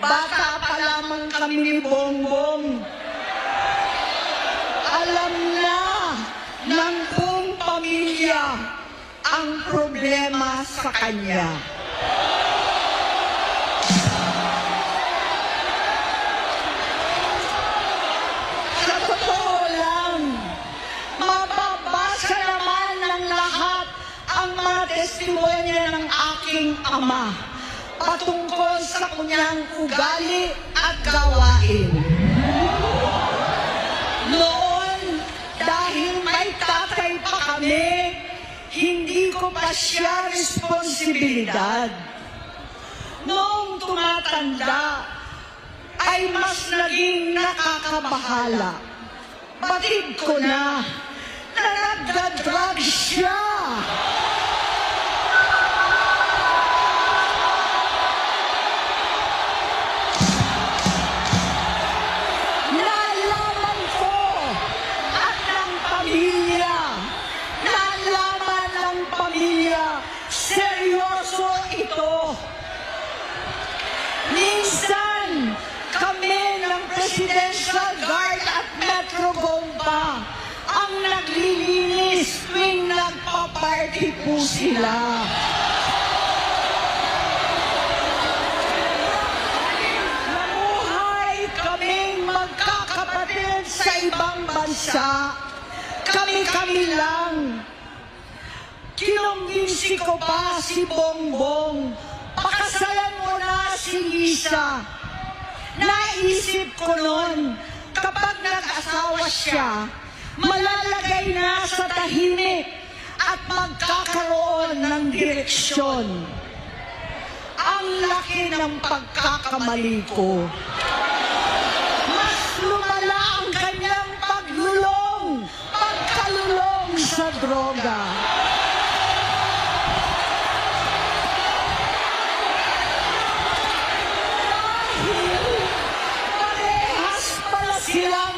Bata pa lamang kami ni Bongbong. Alam na ng buong pamilya ang problema sa kanya. Sa totoo lang, mababasa naman ng lahat ang mga testimonya ng aking ama patungkol sa kanyang ugali at gawain. Noon, dahil may tatay pa kami, hindi ko pa siya responsibilidad. Noong tumatanda, ay mas naging nakakabahala. Batid ko na nagda-drug siya. Nalaman ko at ng pamilya, nalaman ng pamilya, seryoso ito. Minsan, kami ng Presidential Guard at Metro Gompa ang naglilinis tuwing nagpa-party po sila. Namuhay kaming magkakapatid sa ibang bansa. Kami-kami lang. Kinumbinsi ko pa si Bongbong. Pakasalan mo na si Lisa. Naisip ko noon, kapag nag-asawa siya, malalagay na sa tahimik at magkakaroon ng direksyon. Ang laki ng pagkakamali ko. Mas lumala ang kanyang pagkalulong sa droga. Silang